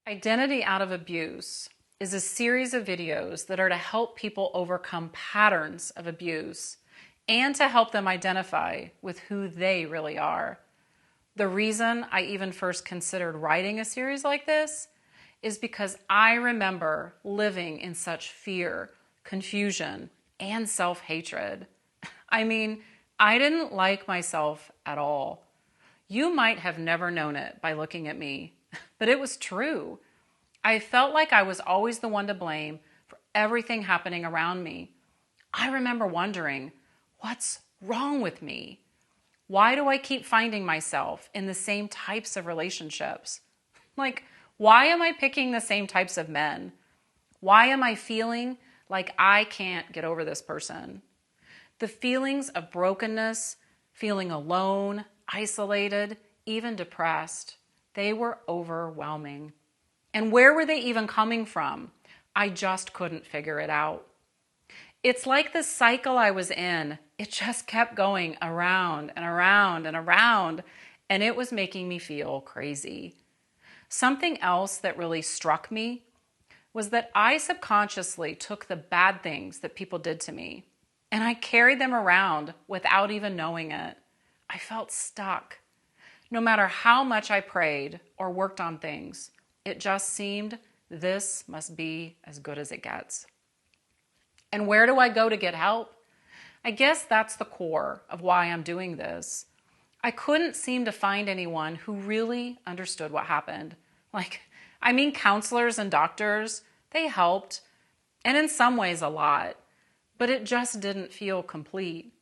Identity Out of Abuse is a series of videos that are to help people overcome patterns of abuse and to help them identify with who they really are. The reason I even first considered writing a series like this is because I remember living in such fear, confusion, and self-hatred. I mean, I didn't like myself at all. You might have never known it by looking at me, but it was true. I felt like I was always the one to blame for everything happening around me. I remember wondering, what's wrong with me? Why do I keep finding myself in the same types of relationships? Like, why am I picking the same types of men? Why am I feeling like I can't get over this person? The feelings of brokenness, feeling alone, isolated, even depressed, they were overwhelming. And where were they even coming from? I just couldn't figure it out. It's like the cycle I was in. It just kept going around and around and around, and it was making me feel crazy. Something else that really struck me was that I subconsciously took the bad things that people did to me, and I carried them around without even knowing it. I felt stuck. No matter how much I prayed or worked on things, it just seemed this must be as good as it gets. And where do I go to get help? I guess that's the core of why I'm doing this. I couldn't seem to find anyone who really understood what happened. Counselors and doctors, they helped, and in some ways a lot, but it just didn't feel complete.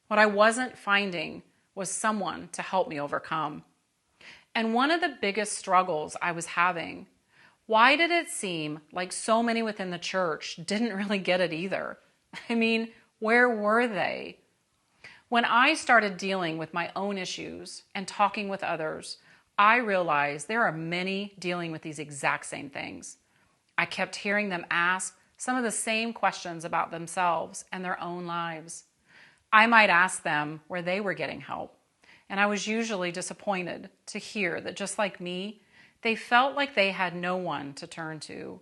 What I wasn't finding was someone to help me overcome. And one of the biggest struggles I was having, why did it seem like so many within the church didn't really get it either? Where were they? When I started dealing with my own issues and talking with others, I realized there are many dealing with these exact same things. I kept hearing them ask some of the same questions about themselves and their own lives. I might ask them where they were getting help, and I was usually disappointed to hear that just like me, they felt like they had no one to turn to.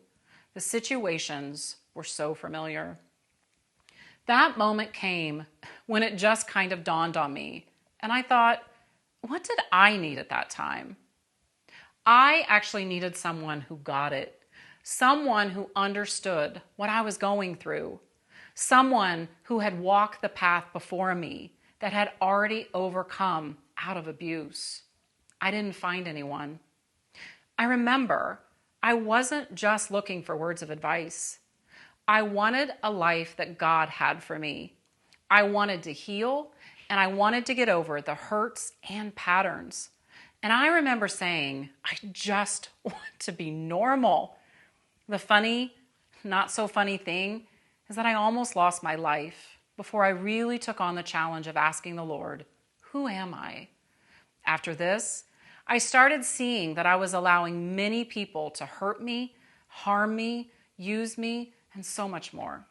The situations were so familiar. That moment came when it just kind of dawned on me, and I thought, what did I need at that time? I actually needed someone who got it, someone who understood what I was going through, someone who had walked the path before me that had already overcome out of abuse. I didn't find anyone. I remember I wasn't just looking for words of advice. I wanted a life that God had for me. I wanted to heal, and I wanted to get over the hurts and patterns. And I remember saying, I just want to be normal. The funny, not so funny thing is that I almost lost my life before I really took on the challenge of asking the Lord, who am I? After this, I started seeing that I was allowing many people to hurt me, harm me, use me, and so much more.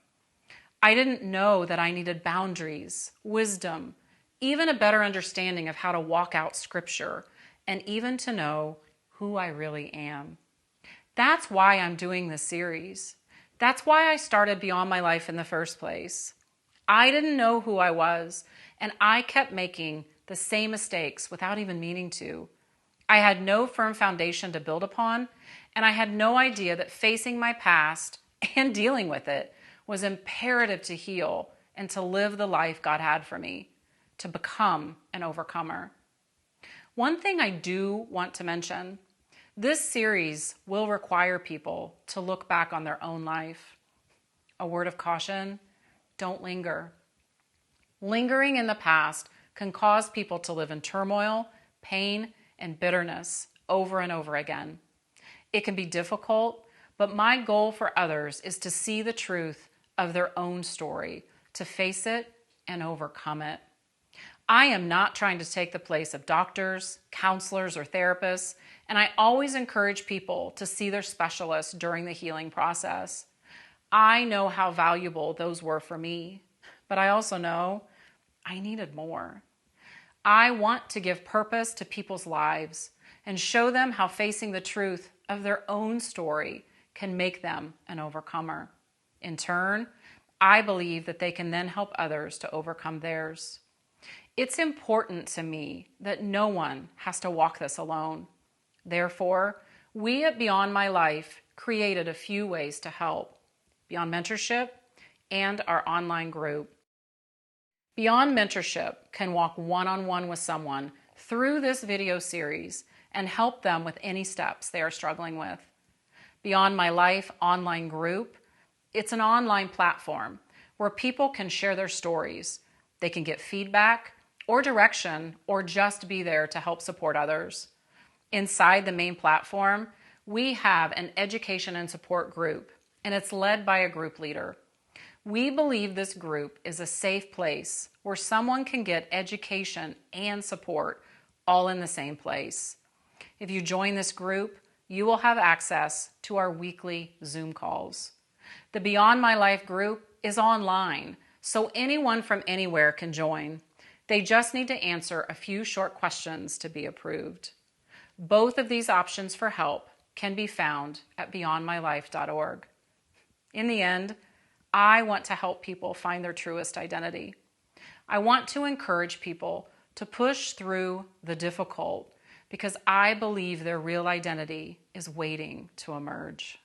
I didn't know that I needed boundaries, wisdom, even a better understanding of how to walk out Scripture, and even to know who I really am. That's why I'm doing this series. That's why I started Beyond My Life in the first place. I didn't know who I was, and I kept making the same mistakes without even meaning to. I had no firm foundation to build upon, and I had no idea that facing my past and dealing with it was imperative to heal and to live the life God had for me, to become an overcomer. One thing I do want to mention, this series will require people to look back on their own life. A word of caution, don't linger. Lingering in the past can cause people to live in turmoil, pain, and bitterness over and over again. It can be difficult, but my goal for others is to see the truth of their own story, to face it and overcome it. I am not trying to take the place of doctors, counselors, or therapists, and I always encourage people to see their specialists during the healing process. I know how valuable those were for me, but I also know I needed more. I want to give purpose to people's lives and show them how facing the truth of their own story can make them an overcomer. In turn, I believe that they can then help others to overcome theirs. It's important to me that no one has to walk this alone. Therefore, we at Beyond My Life created a few ways to help: Beyond Mentorship and our online group. Beyond Mentorship can walk one-on-one with someone through this video series and help them with any steps they are struggling with. Beyond My Life online group, it's an online platform where people can share their stories. They can get feedback or direction or just be there to help support others. Inside the main platform, we have an education and support group, and it's led by a group leader. We believe this group is a safe place where someone can get education and support all in the same place. If you join this group, you will have access to our weekly Zoom calls. The Beyond My Life group is online, so anyone from anywhere can join. They just need to answer a few short questions to be approved. Both of these options for help can be found at beyondmylife.org. In the end, I want to help people find their truest identity. I want to encourage people to push through the difficult because I believe their real identity is waiting to emerge.